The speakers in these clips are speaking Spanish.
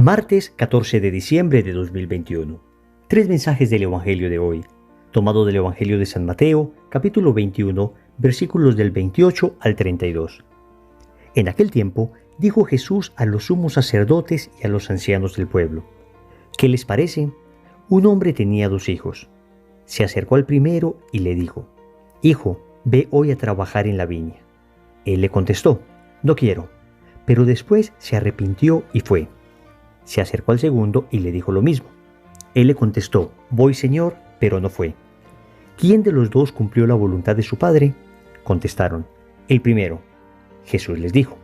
Martes 14 de diciembre de 2021. Tres mensajes del Evangelio de hoy, tomado del Evangelio de San Mateo, capítulo 21, versículos del 28 al 32. En aquel tiempo dijo Jesús a los sumos sacerdotes y a los ancianos del pueblo: ¿Qué les parece? Un hombre tenía 2 hijos. Se acercó al primero y le dijo: Hijo, ve hoy a trabajar en la viña. Él le contestó: No quiero. Pero después se arrepintió y fue. Se acercó al segundo y le dijo lo mismo. Él le contestó: Voy, Señor, pero no fue. ¿Quién de los dos cumplió la voluntad de su padre? Contestaron: El primero. Jesús les dijo: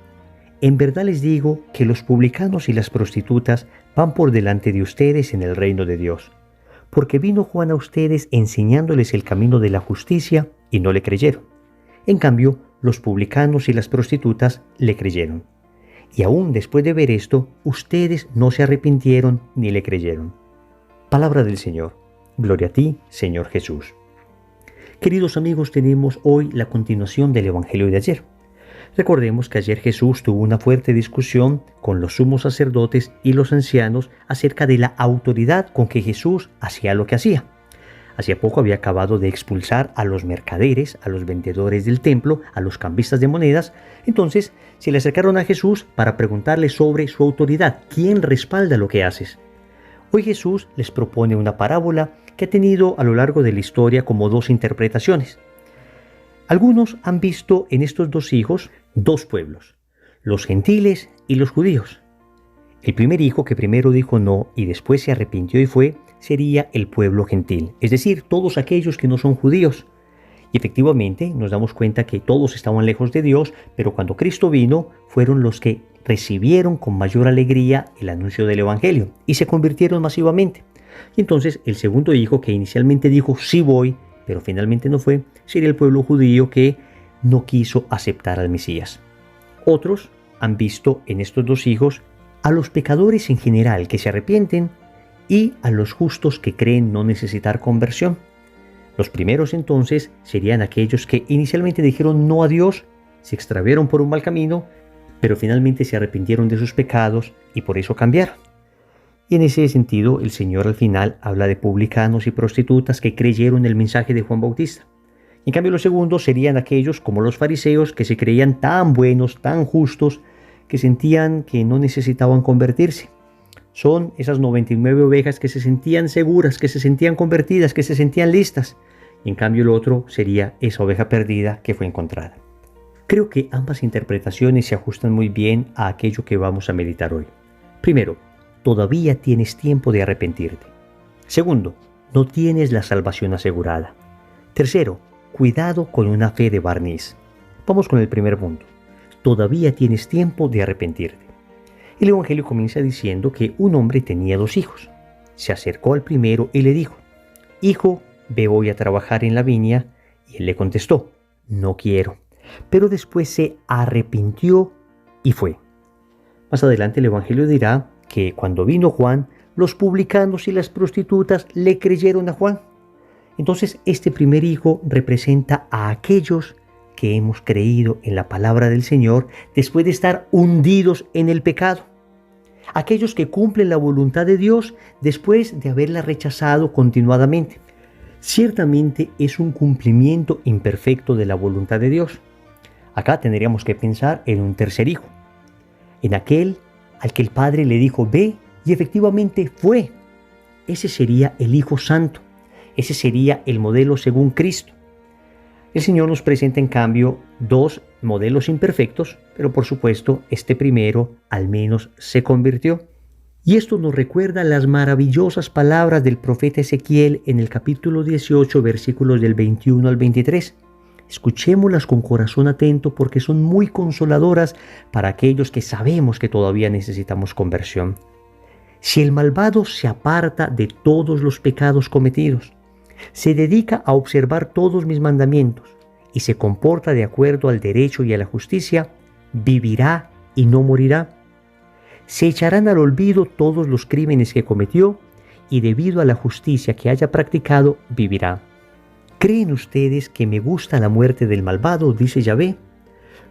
En verdad les digo que los publicanos y las prostitutas van por delante de ustedes en el reino de Dios. Porque vino Juan a ustedes enseñándoles el camino de la justicia y no le creyeron. En cambio, los publicanos y las prostitutas le creyeron. Y aún después de ver esto, ustedes no se arrepintieron ni le creyeron. Palabra del Señor. Gloria a ti, Señor Jesús. Queridos amigos, tenemos hoy la continuación del Evangelio de ayer. Recordemos que ayer Jesús tuvo una fuerte discusión con los sumos sacerdotes y los ancianos acerca de la autoridad con que Jesús hacía lo que hacía. Hacía poco había acabado de expulsar a los mercaderes, a los vendedores del templo, a los cambistas de monedas. Entonces se le acercaron a Jesús para preguntarle sobre su autoridad. ¿Quién respalda lo que haces? Hoy Jesús les propone una parábola que ha tenido a lo largo de la historia como 2 interpretaciones. Algunos han visto en estos 2 hijos 2 pueblos, los gentiles y los judíos. El primer hijo, que primero dijo no y después se arrepintió y fue, sería el pueblo gentil, es decir, todos aquellos que no son judíos. Y efectivamente nos damos cuenta que todos estaban lejos de Dios, pero cuando Cristo vino, fueron los que recibieron con mayor alegría el anuncio del Evangelio y se convirtieron masivamente. Y entonces el segundo hijo, que inicialmente dijo sí voy, pero finalmente no fue, sería el pueblo judío que no quiso aceptar al Mesías. Otros han visto en estos 2 hijos a los pecadores en general que se arrepienten y a los justos que creen no necesitar conversión. Los primeros entonces serían aquellos que inicialmente dijeron no a Dios, se extraviaron por un mal camino, pero finalmente se arrepintieron de sus pecados y por eso cambiaron. Y en ese sentido el Señor al final habla de publicanos y prostitutas que creyeron el mensaje de Juan Bautista. En cambio los segundos serían aquellos como los fariseos que se creían tan buenos, tan justos, que sentían que no necesitaban convertirse. Son esas 99 ovejas que se sentían seguras, que se sentían convertidas, que se sentían listas. Y en cambio el otro sería esa oveja perdida que fue encontrada. Creo que ambas interpretaciones se ajustan muy bien a aquello que vamos a meditar hoy. Primero, todavía tienes tiempo de arrepentirte. Segundo, no tienes la salvación asegurada. Tercero, cuidado con una fe de barniz. Vamos con el primer punto. Todavía tienes tiempo de arrepentirte. El Evangelio comienza diciendo que un hombre tenía 2 hijos. Se acercó al primero y le dijo: Hijo, ve hoy a trabajar en la viña. Y él le contestó: No quiero. Pero después se arrepintió y fue. Más adelante el Evangelio dirá que cuando vino Juan, los publicanos y las prostitutas le creyeron a Juan. Entonces este primer hijo representa a aquellos que hemos creído en la palabra del Señor después de estar hundidos en el pecado. Aquellos que cumplen la voluntad de Dios después de haberla rechazado continuadamente. Ciertamente es un cumplimiento imperfecto de la voluntad de Dios. Acá tendríamos que pensar en un tercer hijo, en aquel al que el Padre le dijo ve y efectivamente fue. Ese sería el Hijo Santo, ese sería el modelo según Cristo. El Señor nos presenta en cambio 2 modelos imperfectos, pero por supuesto este primero al menos se convirtió. Y esto nos recuerda las maravillosas palabras del profeta Ezequiel en el capítulo 18, versículos del 21 al 23. Escuchémoslas con corazón atento porque son muy consoladoras para aquellos que sabemos que todavía necesitamos conversión. Si el malvado se aparta de todos los pecados cometidos, se dedica a observar todos mis mandamientos y se comporta de acuerdo al derecho y a la justicia, vivirá y no morirá. Se echarán al olvido todos los crímenes que cometió y debido a la justicia que haya practicado, vivirá. ¿Creen ustedes que me gusta la muerte del malvado?, dice Yahvé.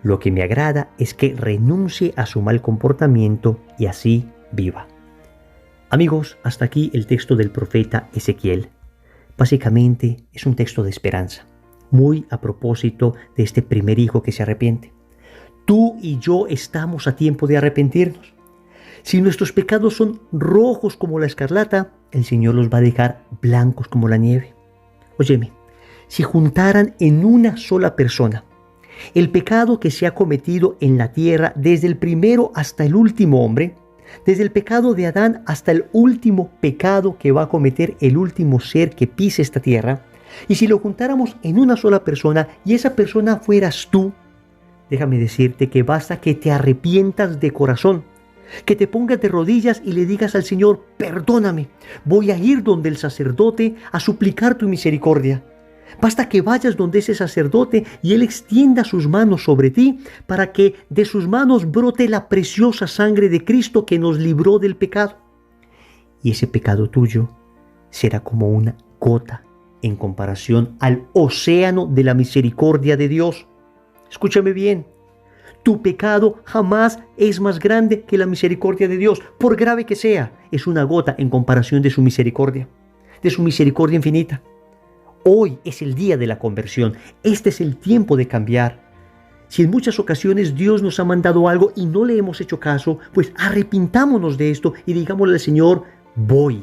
Lo que me agrada es que renuncie a su mal comportamiento y así viva. Amigos, hasta aquí el texto del profeta Ezequiel. Básicamente es un texto de esperanza, muy a propósito de este primer hijo que se arrepiente. Tú y yo estamos a tiempo de arrepentirnos. Si nuestros pecados son rojos como la escarlata, el Señor los va a dejar blancos como la nieve. Óyeme, si juntaran en una sola persona el pecado que se ha cometido en la tierra desde el primero hasta el último hombre, desde el pecado de Adán hasta el último pecado que va a cometer el último ser que pise esta tierra, y si lo juntáramos en una sola persona y esa persona fueras tú, déjame decirte que basta que te arrepientas de corazón, que te pongas de rodillas y le digas al Señor: perdóname, voy a ir donde el sacerdote a suplicar tu misericordia. Basta que vayas donde ese sacerdote y él extienda sus manos sobre ti para que de sus manos brote la preciosa sangre de Cristo que nos libró del pecado. Y ese pecado tuyo será como una gota en comparación al océano de la misericordia de Dios. Escúchame bien, tu pecado jamás es más grande que la misericordia de Dios, por grave que sea. Es una gota en comparación de su misericordia infinita. Hoy es el día de la conversión. Este es el tiempo de cambiar. Si en muchas ocasiones Dios nos ha mandado algo y no le hemos hecho caso, pues arrepintámonos de esto y digámosle al Señor: voy,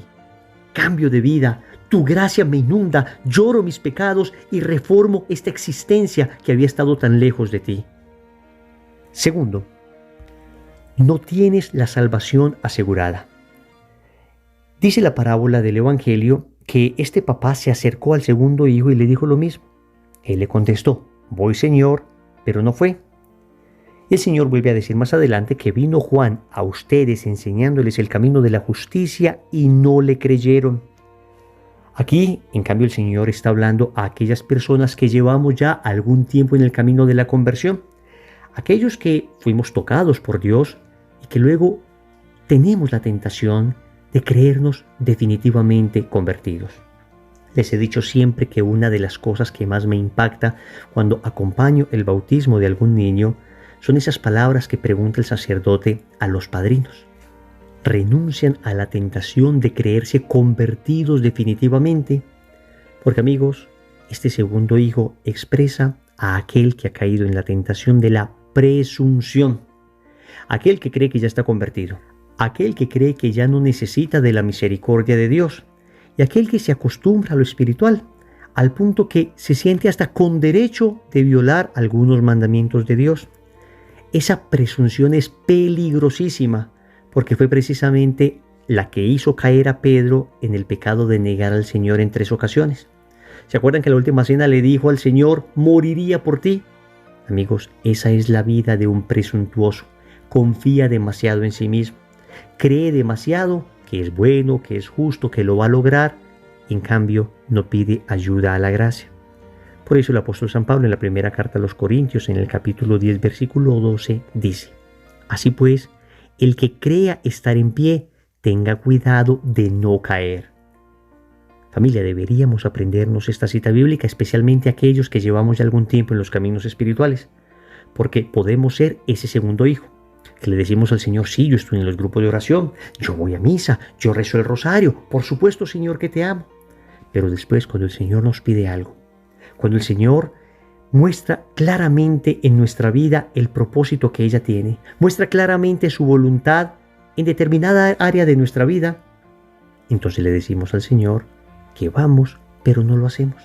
cambio de vida, tu gracia me inunda, lloro mis pecados y reformo esta existencia que había estado tan lejos de ti. Segundo, no tienes la salvación asegurada. Dice la parábola del Evangelio que este papá se acercó al segundo hijo y le dijo lo mismo. Él le contestó: voy, Señor, pero no fue. El Señor vuelve a decir más adelante que vino Juan a ustedes enseñándoles el camino de la justicia y no le creyeron. Aquí, en cambio, el Señor está hablando a aquellas personas que llevamos ya algún tiempo en el camino de la conversión. Aquellos que fuimos tocados por Dios y que luego tenemos la tentación de creernos definitivamente convertidos. Les he dicho siempre que una de las cosas que más me impacta cuando acompaño el bautismo de algún niño son esas palabras que pregunta el sacerdote a los padrinos. Renuncian a la tentación de creerse convertidos definitivamente, porque, amigos, este segundo hijo expresa a aquel que ha caído en la tentación de la presunción, aquel que cree que ya está convertido, aquel que cree que ya no necesita de la misericordia de Dios, y aquel que se acostumbra a lo espiritual, al punto que se siente hasta con derecho de violar algunos mandamientos de Dios. Esa presunción es peligrosísima, porque fue precisamente la que hizo caer a Pedro en el pecado de negar al Señor en 3 ocasiones. ¿Se acuerdan que en la última cena le dijo al Señor: moriría por ti? Amigos, esa es la vida de un presuntuoso. Confía demasiado en sí mismo. Cree demasiado que es bueno, que es justo, que lo va a lograr. En cambio, no pide ayuda a la gracia. Por eso el apóstol San Pablo en la primera carta a los Corintios, en el capítulo 10, versículo 12, dice: así pues, el que crea estar en pie, tenga cuidado de no caer. Familia, deberíamos aprendernos esta cita bíblica, especialmente aquellos que llevamos ya algún tiempo en los caminos espirituales, porque podemos ser ese segundo hijo, que le decimos al Señor: sí, yo estoy en los grupos de oración, yo voy a misa, yo rezo el rosario, por supuesto, Señor, que te amo. Pero después, cuando el Señor nos pide algo, cuando el Señor muestra claramente en nuestra vida el propósito que ella tiene, muestra claramente su voluntad en determinada área de nuestra vida, entonces le decimos al Señor que vamos, pero no lo hacemos.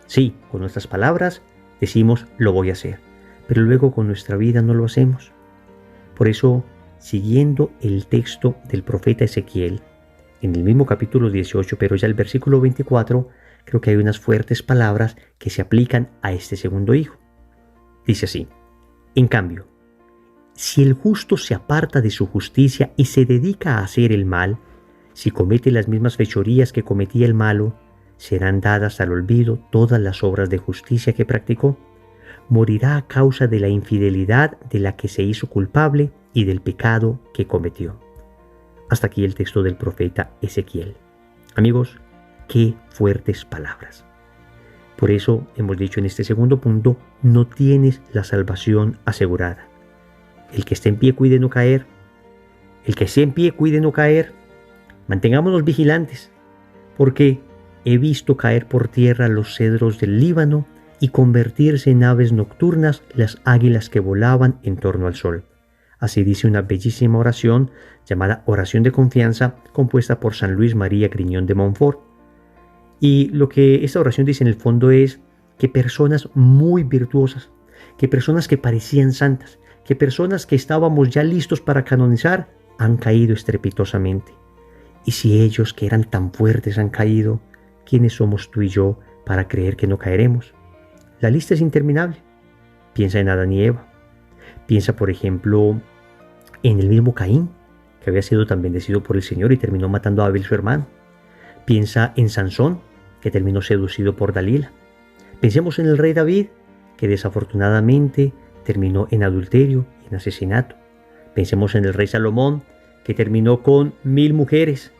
Sí, con nuestras palabras decimos: lo voy a hacer, pero luego con nuestra vida no lo hacemos. Por eso, siguiendo el texto del profeta Ezequiel, en el mismo capítulo 18, pero ya el versículo 24, creo que hay unas fuertes palabras que se aplican a este segundo hijo. Dice así: en cambio, si el justo se aparta de su justicia y se dedica a hacer el mal, si comete las mismas fechorías que cometía el malo, serán dadas al olvido todas las obras de justicia que practicó. Morirá a causa de la infidelidad de la que se hizo culpable y del pecado que cometió. Hasta aquí el texto del profeta Ezequiel. Amigos, qué fuertes palabras. Por eso hemos dicho en este segundo punto: no tienes la salvación asegurada. El que esté en pie cuide no caer. El que esté en pie cuide no caer. Mantengámonos vigilantes, porque he visto caer por tierra los cedros del Líbano y convertirse en aves nocturnas las águilas que volaban en torno al sol. Así dice una bellísima oración llamada Oración de Confianza, compuesta por San Luis María Griñón de Montfort. Y lo que esta oración dice en el fondo es que personas muy virtuosas, que personas que parecían santas, que personas que estábamos ya listos para canonizar, han caído estrepitosamente. Y si ellos que eran tan fuertes han caído, ¿quiénes somos tú y yo para creer que no caeremos? La lista es interminable. Piensa en Adán y Eva. Piensa, por ejemplo, en el mismo Caín, que había sido tan bendecido por el Señor y terminó matando a Abel, su hermano. Piensa en Sansón, que terminó seducido por Dalila. Pensemos en el rey David, que desafortunadamente terminó en adulterio y en asesinato. Pensemos en el rey Salomón, que terminó con 1000 mujeres,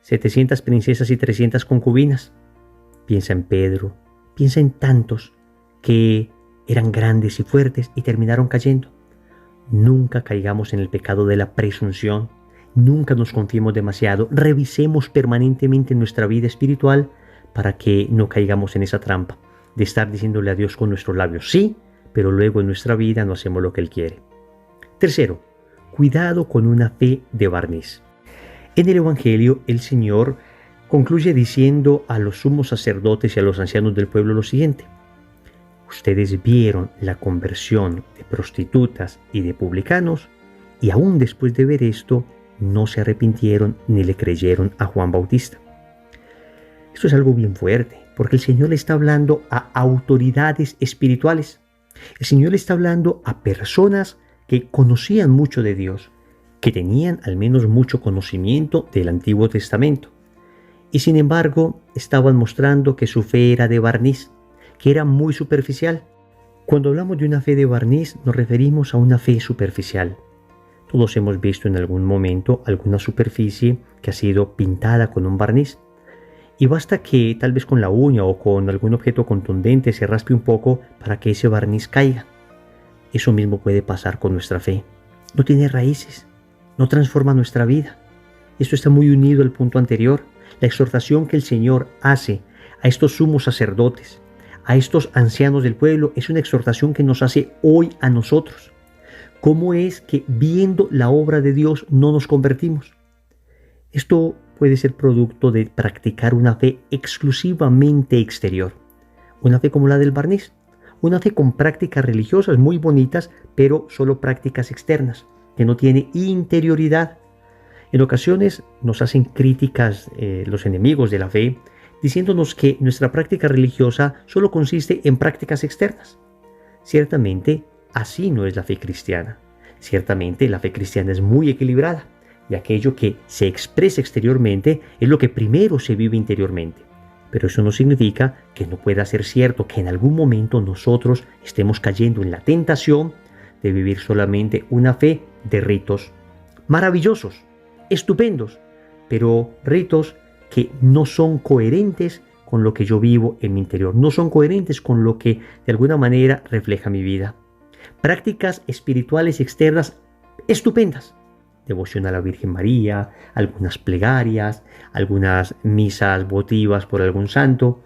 700 princesas y 300 concubinas. Piensa en Pedro, piensa en tantos que eran grandes y fuertes y terminaron cayendo. Nunca caigamos en el pecado de la presunción, nunca nos confiemos demasiado, revisemos permanentemente nuestra vida espiritual para que no caigamos en esa trampa de estar diciéndole a Dios con nuestros labios sí, pero luego en nuestra vida no hacemos lo que Él quiere. Tercero, cuidado con una fe de barniz. En el Evangelio, el Señor concluye diciendo a los sumos sacerdotes y a los ancianos del pueblo lo siguiente: ustedes vieron la conversión de prostitutas y de publicanos, y aún después de ver esto, no se arrepintieron ni le creyeron a Juan Bautista. Esto es algo bien fuerte, porque el Señor le está hablando a autoridades espirituales. El Señor le está hablando a personas que conocían mucho de Dios, que tenían al menos mucho conocimiento del Antiguo Testamento, y sin embargo estaban mostrando que su fe era de barniz, que era muy superficial. Cuando hablamos de una fe de barniz nos referimos a una fe superficial. Todos hemos visto en algún momento alguna superficie que ha sido pintada con un barniz, y basta que tal vez con la uña o con algún objeto contundente se raspe un poco para que ese barniz caiga. Eso mismo puede pasar con nuestra fe. No tiene raíces, no transforma nuestra vida. Esto está muy unido al punto anterior. La exhortación que el Señor hace a estos sumos sacerdotes, a estos ancianos del pueblo, es una exhortación que nos hace hoy a nosotros. ¿Cómo es que viendo la obra de Dios no nos convertimos? Esto puede ser producto de practicar una fe exclusivamente exterior, una fe como la del barniz, una fe con prácticas religiosas muy bonitas, pero solo prácticas externas, que no tiene interioridad. En ocasiones nos hacen críticas los enemigos de la fe, diciéndonos que nuestra práctica religiosa solo consiste en prácticas externas. Ciertamente, así no es la fe cristiana. Ciertamente, la fe cristiana es muy equilibrada, y aquello que se expresa exteriormente es lo que primero se vive interiormente. Pero eso no significa que no pueda ser cierto que en algún momento nosotros estemos cayendo en la tentación de vivir solamente una fe de ritos maravillosos, estupendos, pero ritos que no son coherentes con lo que yo vivo en mi interior, no son coherentes con lo que de alguna manera refleja mi vida. Prácticas espirituales externas estupendas, devoción a la Virgen María, algunas plegarias, algunas misas votivas por algún santo,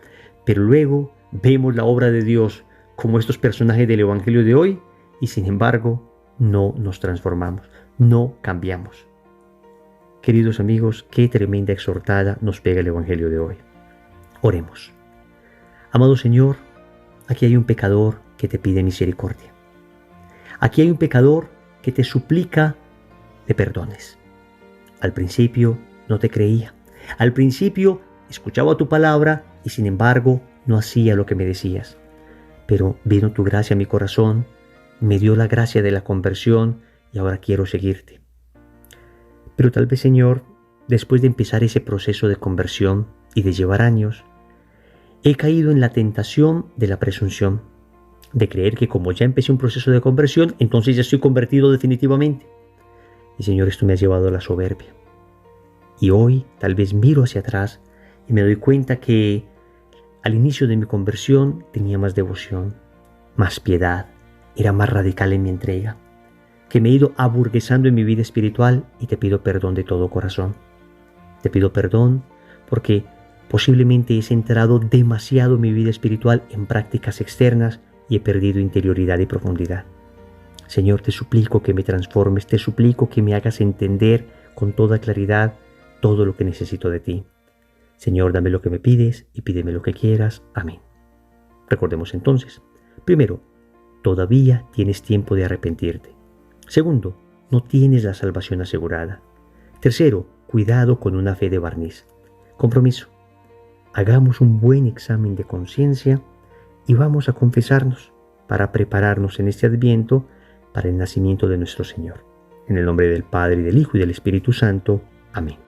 pero luego vemos la obra de Dios como estos personajes del Evangelio de hoy y sin embargo no nos transformamos, no cambiamos. Queridos amigos, qué tremenda exhortada nos pega el Evangelio de hoy. Oremos. Amado Señor, aquí hay un pecador que te pide misericordia. Aquí hay un pecador que te suplica te perdones. Al principio no te creía. Al principio escuchaba tu palabra y sin embargo no hacía lo que me decías. Pero vino tu gracia a mi corazón, me dio la gracia de la conversión y ahora quiero seguirte. Pero tal vez, Señor, después de empezar ese proceso de conversión y de llevar años, he caído en la tentación de la presunción, de creer que como ya empecé un proceso de conversión, entonces ya estoy convertido definitivamente. Y Señor, esto me ha llevado a la soberbia. Y hoy tal vez miro hacia atrás y me doy cuenta que al inicio de mi conversión tenía más devoción, más piedad, era más radical en mi entrega, que me he ido aburguesando en mi vida espiritual y te pido perdón de todo corazón. Te pido perdón porque posiblemente he centrado demasiado mi vida espiritual en prácticas externas y he perdido interioridad y profundidad. Señor, te suplico que me transformes, te suplico que me hagas entender con toda claridad todo lo que necesito de ti. Señor, dame lo que me pides y pídeme lo que quieras. Amén. Recordemos entonces, primero, todavía tienes tiempo de arrepentirte. Segundo, no tienes la salvación asegurada. Tercero, cuidado con una fe de barniz. Compromiso. Hagamos un buen examen de conciencia y vamos a confesarnos para prepararnos en este Adviento para el nacimiento de nuestro Señor. En el nombre del Padre, y del Hijo, y del Espíritu Santo. Amén.